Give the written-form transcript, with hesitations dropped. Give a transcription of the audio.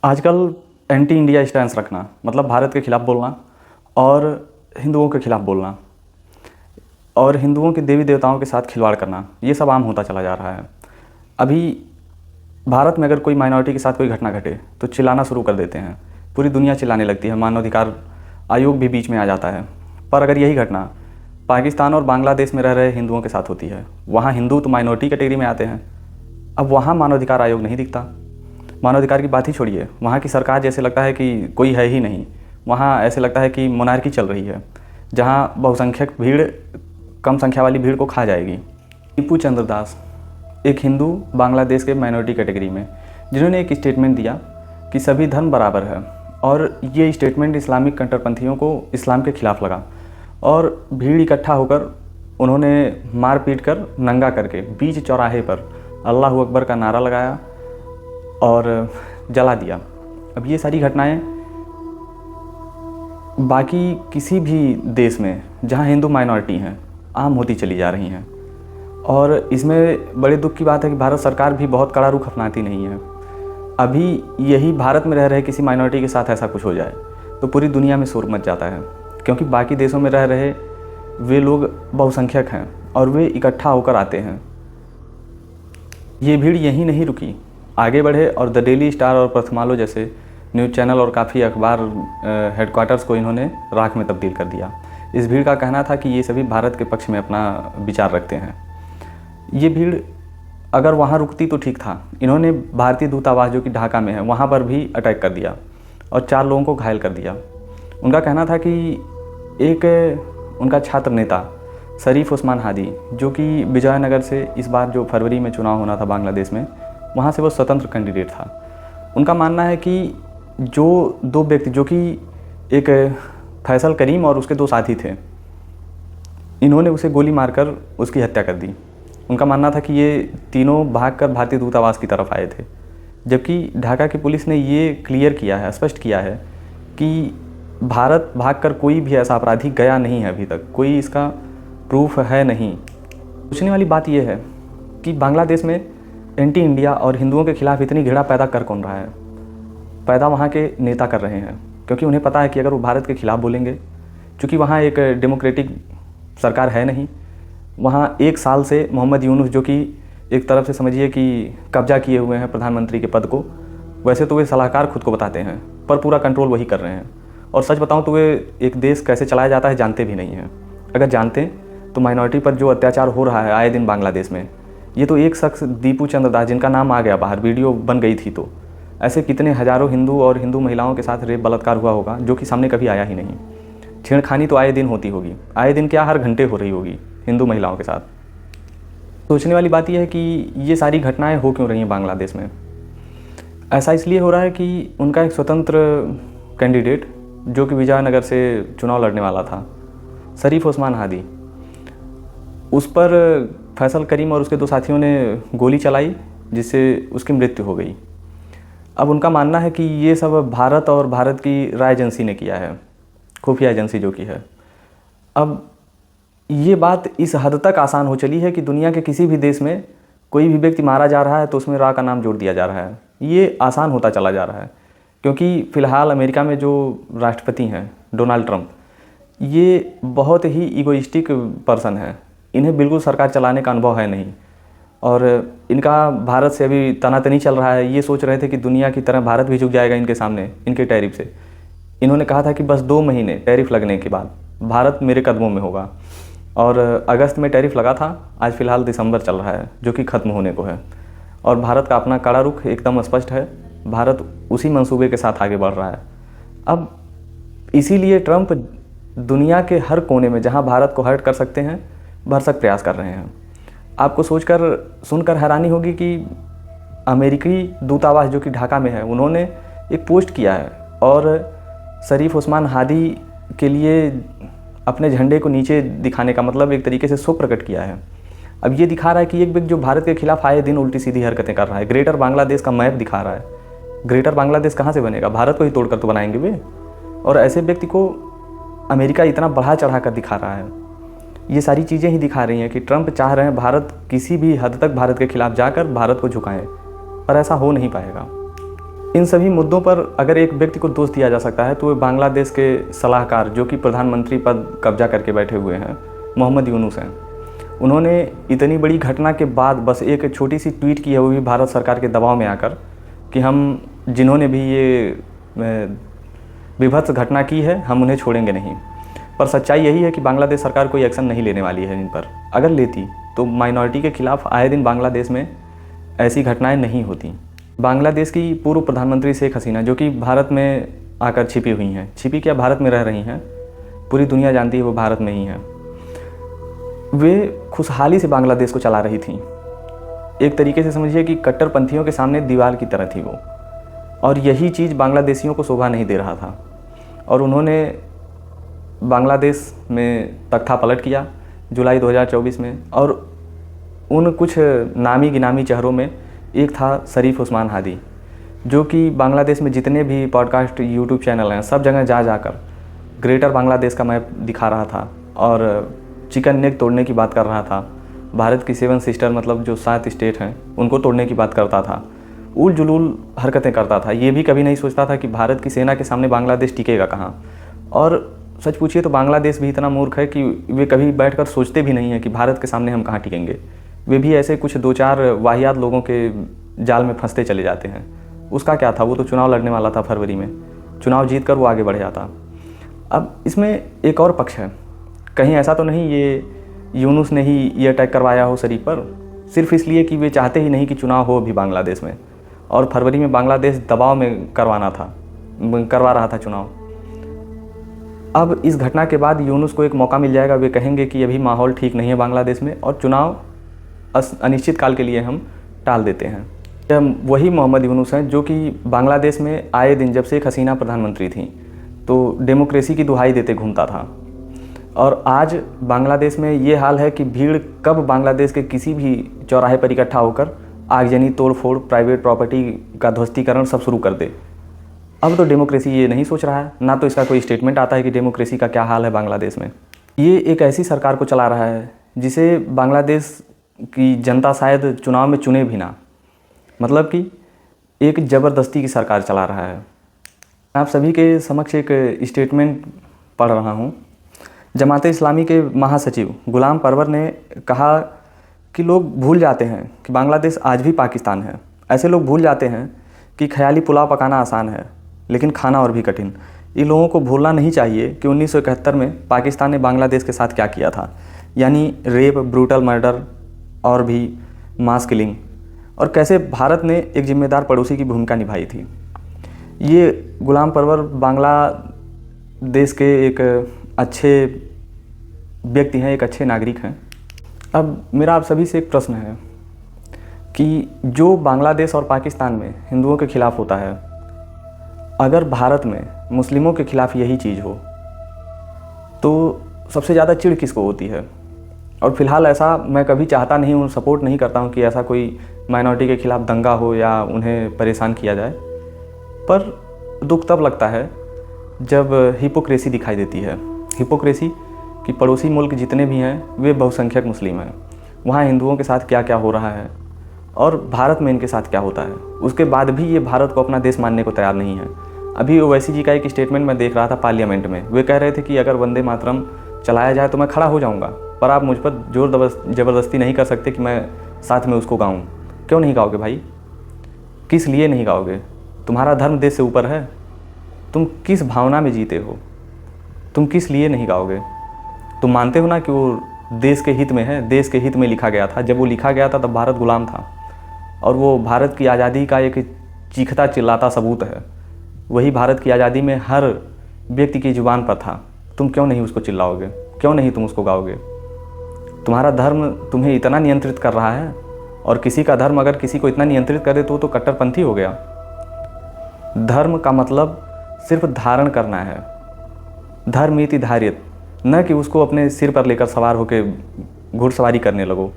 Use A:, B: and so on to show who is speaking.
A: आजकल anti India stance रखना मतलब भारत के खिलाफ बोलना और हिंदुओं के खिलाफ बोलना और हिंदुओं के देवी देवताओं के साथ खिलवाड़ करना, ये सब आम होता चला जा रहा है। अभी भारत में अगर कोई माइनॉरिटी के साथ कोई घटना घटे तो चिल्लाना शुरू कर देते हैं, पूरी दुनिया चिल्लाने लगती है, मानवाधिकार आयोग भी बीच में आ जाता है। पर अगर यही घटना पाकिस्तान और बांग्लादेश में रह रहे हिंदुओं के साथ होती है, वहाँ हिंदू तो माइनॉरिटी कैटेगरी में आते हैं, अब वहाँ मानवाधिकार आयोग नहीं दिखता। मानवाधिकार की बात ही छोड़िए, वहाँ की सरकार जैसे लगता है कि कोई है ही नहीं, वहाँ ऐसे लगता है कि मोनार्की चल रही है, जहाँ बहुसंख्यक भीड़ कम संख्या वाली भीड़ को खा जाएगी। टीपू चंद्र दास एक हिंदू बांग्लादेश के माइनॉरिटी कैटेगरी में, जिन्होंने एक स्टेटमेंट दिया कि सभी धर्म बराबर है, और ये स्टेटमेंट इस्लामिक कट्टरपंथियों को इस्लाम के खिलाफ लगा और भीड़ इकट्ठा होकर उन्होंने मार पीट कर नंगा करके बीच चौराहे पर अल्लाह अकबर का नारा लगाया और जला दिया। अब ये सारी घटनाएं बाकी किसी भी देश में जहां हिंदू माइनॉरिटी हैं आम होती चली जा रही हैं, और इसमें बड़े दुख की बात है कि भारत सरकार भी बहुत कड़ा रुख अपनाती नहीं है। अभी यही भारत में रह रहे किसी माइनॉरिटी के साथ ऐसा कुछ हो जाए तो पूरी दुनिया में शोर मच जाता है, क्योंकि बाकी देशों में रह रहे वे लोग बहुसंख्यक हैं और वे इकट्ठा होकर आते हैं। ये भीड़ यहीं नहीं रुकी, आगे बढ़े और द डेली स्टार और प्रथमालो जैसे न्यूज़ चैनल और काफ़ी अखबार हेडक्वार्टर्स को इन्होंने राख में तब्दील कर दिया। इस भीड़ का कहना था कि ये सभी भारत के पक्ष में अपना विचार रखते हैं। ये भीड़ अगर वहाँ रुकती तो ठीक था, इन्होंने भारतीय दूतावास जो कि ढाका में है वहाँ पर भी अटैक कर दिया और 4 लोगों को घायल कर दिया। उनका कहना था कि एक उनका छात्र नेता शरीफ उस्मान हादी, जो कि विजयनगर से इस बार जो फरवरी में चुनाव होना था बांग्लादेश में, वहाँ से वो स्वतंत्र कैंडिडेट था। उनका मानना है कि जो 2 व्यक्ति, जो कि एक फैसल करीम और उसके 2 साथी थे, इन्होंने उसे गोली मारकर उसकी हत्या कर दी। उनका मानना था कि ये तीनों भागकर भारतीय दूतावास की तरफ आए थे, जबकि ढाका की पुलिस ने ये क्लियर किया है, स्पष्ट किया है कि भारत भागकर कोई भी ऐसा अपराधी गया नहीं है, अभी तक कोई इसका प्रूफ है नहीं। पूछने वाली बात यह है कि बांग्लादेश में एंटी इंडिया और हिंदुओं के खिलाफ इतनी घृणा पैदा कर कौन रहा है? पैदा वहाँ के नेता कर रहे हैं, क्योंकि उन्हें पता है कि अगर वो भारत के खिलाफ बोलेंगे, चूँकि वहाँ एक डेमोक्रेटिक सरकार है नहीं, वहाँ 1 साल से मोहम्मद यूनुस, जो कि एक तरफ से समझिए कि कब्जा किए हुए हैं प्रधानमंत्री के पद को, वैसे तो वे सलाहकार खुद को बताते हैं पर पूरा कंट्रोल वही कर रहे हैं, और सच बताऊं तो वे एक देश कैसे चलाया जाता है जानते भी नहीं हैं। अगर जानते तो माइनॉरिटी पर जो अत्याचार हो रहा है आए दिन बांग्लादेश में, ये तो एक शख्स टीपू चंद्र दास, जिनका नाम आ गया बाहर, वीडियो बन गई थी, तो ऐसे कितने हज़ारों हिंदू और हिंदू महिलाओं के साथ रेप बलात्कार हुआ होगा जो कि सामने कभी आया ही नहीं। छेड़खानी तो आए दिन होती होगी, आए दिन क्या हर घंटे हो रही होगी हिंदू महिलाओं के साथ। सोचने वाली बात यह है कि ये सारी घटनाएं हो क्यों रही हैं बांग्लादेश में। ऐसा इसलिए हो रहा है कि उनका एक स्वतंत्र कैंडिडेट, जो कि विजयनगर से चुनाव लड़ने वाला था, शरीफ उस्मान हादी, उस पर फैसल करीम और उसके 2 साथियों ने गोली चलाई, जिससे उसकी मृत्यु हो गई। अब उनका मानना है कि ये सब भारत और भारत की राय एजेंसी ने किया है, खुफिया एजेंसी जो कि है। अब ये बात इस हद तक आसान हो चली है कि दुनिया के किसी भी देश में कोई भी व्यक्ति मारा जा रहा है तो उसमें रा का नाम जोड़ दिया जा रहा है। ये आसान होता चला जा रहा है, क्योंकि फ़िलहाल अमेरिका में जो राष्ट्रपति हैं डोनाल्ड ट्रंप, ये बहुत ही ईगोइस्टिक पर्सन है। इन्हें बिल्कुल सरकार चलाने का अनुभव है नहीं, और इनका भारत से अभी तनातनी चल रहा है। ये सोच रहे थे कि दुनिया की तरह भारत भी झुक जाएगा इनके सामने, इनके टैरिफ से। इन्होंने कहा था कि बस 2 महीने टैरिफ लगने के बाद भारत मेरे कदमों में होगा, और अगस्त में टैरिफ लगा था, आज फ़िलहाल दिसंबर चल रहा है जो कि ख़त्म होने को है, और भारत का अपना कड़ा रुख एकदम स्पष्ट है। भारत उसी मंसूबे के साथ आगे बढ़ रहा है। अब इसीलिए ट्रंप दुनिया के हर कोने में जहां भारत को हर्ट कर सकते हैं भरसक प्रयास कर रहे हैं। आपको सुनकर हैरानी होगी कि अमेरिकी दूतावास जो कि ढाका में है, उन्होंने एक पोस्ट किया है और शरीफ उस्मान हादी के लिए अपने झंडे को नीचे दिखाने का मतलब एक तरीके से शोक प्रकट किया है। अब ये दिखा रहा है कि एक व्यक्ति जो भारत के खिलाफ आए दिन उल्टी सीधी हरकतें कर रहा है, ग्रेटर बांग्लादेश का मैप दिखा रहा है। ग्रेटर बांग्लादेश कहाँ से बनेगा? भारत को ही तोड़कर तो बनाएंगे वे। और ऐसे व्यक्ति को अमेरिका इतना बढ़ा चढ़ा कर दिखा रहा है। ये सारी चीज़ें ही दिखा रही हैं कि ट्रंप चाह रहे हैं भारत किसी भी हद तक भारत के खिलाफ जाकर भारत को झुकाएं, पर ऐसा हो नहीं पाएगा। इन सभी मुद्दों पर अगर एक व्यक्ति को दोष दिया जा सकता है तो वो बांग्लादेश के सलाहकार जो कि प्रधानमंत्री पद कब्जा करके बैठे हुए हैं, मोहम्मद यूनुस हैं। उन्होंने इतनी बड़ी घटना के बाद बस एक छोटी सी ट्वीट की है, वो भी भारत सरकार के दबाव में आकर, कि हम जिन्होंने भी ये विभत्स घटना की है हम उन्हें छोड़ेंगे नहीं। पर सच्चाई यही है कि बांग्लादेश सरकार कोई एक्शन नहीं लेने वाली है इन पर। अगर लेती तो माइनॉरिटी के खिलाफ आए दिन बांग्लादेश में ऐसी घटनाएं नहीं होती। बांग्लादेश की पूर्व प्रधानमंत्री शेख हसीना, जो कि भारत में आकर छिपी हुई हैं, छिपी क्या भारत में रह रही हैं, पूरी दुनिया जानती है वो भारत में ही हैं, वे खुशहाली से बांग्लादेश को चला रही थी। एक तरीके से समझिए कि कट्टरपंथियों के सामने दीवार की तरह थी वो, और यही चीज़ बांग्लादेशियों को शोभा नहीं दे रहा था। और उन्होंने बांग्लादेश में तख्ता पलट किया जुलाई 2024 में, और उन कुछ नामी गिनामी चेहरों में एक था शरीफ उस्मान हादी, जो कि बांग्लादेश में जितने भी पॉडकास्ट यूट्यूब चैनल हैं सब जगह जा जाकर ग्रेटर बांग्लादेश का मैप दिखा रहा था और चिकन नेक तोड़ने की बात कर रहा था। भारत की 7 सिस्टर मतलब जो 7 स्टेट हैं उनको तोड़ने की बात करता था, उल जुलूल हरकतें करता था। ये भी कभी नहीं सोचता था कि भारत की सेना के सामने बांग्लादेश टिकेगा कहाँ। और सच पूछिए तो बांग्लादेश भी इतना मूर्ख है कि वे कभी बैठकर सोचते भी नहीं हैं कि भारत के सामने हम कहाँ टिकेंगे। वे भी ऐसे कुछ 2-4 वाहियात लोगों के जाल में फंसते चले जाते हैं। उसका क्या था, वो तो चुनाव लड़ने वाला था फरवरी में, चुनाव जीत कर वो आगे बढ़ जाता। अब इसमें एक और पक्ष है, कहीं ऐसा तो नहीं ये यूनुस ने ही ये अटैक करवाया हो शरीफ पर, सिर्फ इसलिए कि वे चाहते ही नहीं कि चुनाव हो अभी बांग्लादेश में, और फरवरी में बांग्लादेश दबाव में करवा रहा था चुनाव। अब इस घटना के बाद यूनुस को एक मौका मिल जाएगा, वे कहेंगे कि अभी माहौल ठीक नहीं है बांग्लादेश में और चुनाव अनिश्चित काल के लिए हम टाल देते हैं। वही मोहम्मद यूनुस हैं जो कि बांग्लादेश में आए दिन जब शेख हसीना प्रधानमंत्री थी तो डेमोक्रेसी की दुहाई देते घूमता था, और आज बांग्लादेश में ये हाल है कि भीड़ कब बांग्लादेश के किसी भी चौराहे पर इकट्ठा होकर आगजनी, तोड़फोड़, प्राइवेट प्रॉपर्टी का ध्वस्तीकरण सब शुरू कर दे। अब तो डेमोक्रेसी ये नहीं सोच रहा है, ना तो इसका कोई स्टेटमेंट आता है कि डेमोक्रेसी का क्या हाल है बांग्लादेश में। ये एक ऐसी सरकार को चला रहा है जिसे बांग्लादेश की जनता शायद चुनाव में चुने भी ना, मतलब कि एक ज़बरदस्ती की सरकार चला रहा है। आप सभी के समक्ष एक स्टेटमेंट पढ़ रहा हूँ। जमाते इस्लामी के महासचिव गुलाम परवर ने कहा कि लोग भूल जाते हैं कि बांग्लादेश आज भी पाकिस्तान है। ऐसे लोग भूल जाते हैं कि ख्याली पुलाव पकाना आसान है लेकिन खाना और भी कठिन। इन लोगों को भूलना नहीं चाहिए कि 1971 में पाकिस्तान ने बांग्लादेश के साथ क्या किया था, यानी रेप, ब्रूटल मर्डर और भी मास किलिंग, और कैसे भारत ने एक जिम्मेदार पड़ोसी की भूमिका निभाई थी। ये गुलाम परवर बांग्लादेश के एक अच्छे व्यक्ति हैं, एक अच्छे नागरिक हैं। अब मेरा आप सभी से एक प्रश्न है कि जो बांग्लादेश और पाकिस्तान में हिंदुओं के खिलाफ होता है, अगर भारत में मुस्लिमों के खिलाफ यही चीज़ हो तो सबसे ज़्यादा चिढ़ किसको होती है? और फिलहाल ऐसा मैं कभी चाहता नहीं हूँ, सपोर्ट नहीं करता हूँ कि ऐसा कोई माइनॉरिटी के खिलाफ दंगा हो या उन्हें परेशान किया जाए, पर दुख तब लगता है जब हिपोक्रेसी दिखाई देती है। हिपोक्रेसी कि पड़ोसी मुल्क जितने भी हैं वे बहुसंख्यक मुस्लिम हैं, वहाँ हिंदुओं के साथ क्या क्या हो रहा है और भारत में इनके साथ क्या होता है, उसके बाद भी ये भारत को अपना देश मानने को तैयार नहीं है। अभी ओवैसी जी का एक स्टेटमेंट मैं देख रहा था पार्लियामेंट में, वे कह रहे थे कि अगर वंदे मातरम चलाया जाए तो मैं खड़ा हो जाऊँगा, पर आप मुझ पर जोर ज़बरदस्ती नहीं कर सकते कि मैं साथ में उसको गाऊँ। क्यों नहीं गाओगे भाई? किस लिए नहीं गाओगे? तुम्हारा धर्म देश से ऊपर है? तुम किस भावना में जीते हो? तुम किस लिए नहीं गाओगे? तुम मानते हो ना कि वो देश के हित में है, देश के हित में लिखा गया था। जब वो लिखा गया था तब भारत गुलाम था और वो भारत की आज़ादी का एक चीखता चिल्लाता सबूत है। वही भारत की आज़ादी में हर व्यक्ति की ज़ुबान पर था। तुम क्यों नहीं उसको चिल्लाओगे? क्यों नहीं तुम उसको गाओगे? तुम्हारा धर्म तुम्हें इतना नियंत्रित कर रहा है, और किसी का धर्म अगर किसी को इतना नियंत्रित करे तो कट्टरपंथी हो गया। धर्म का मतलब सिर्फ धारण करना है, धर्म इति धार्यत, न कि उसको अपने सिर पर लेकर सवार होकर घुड़सवारी करने लगो।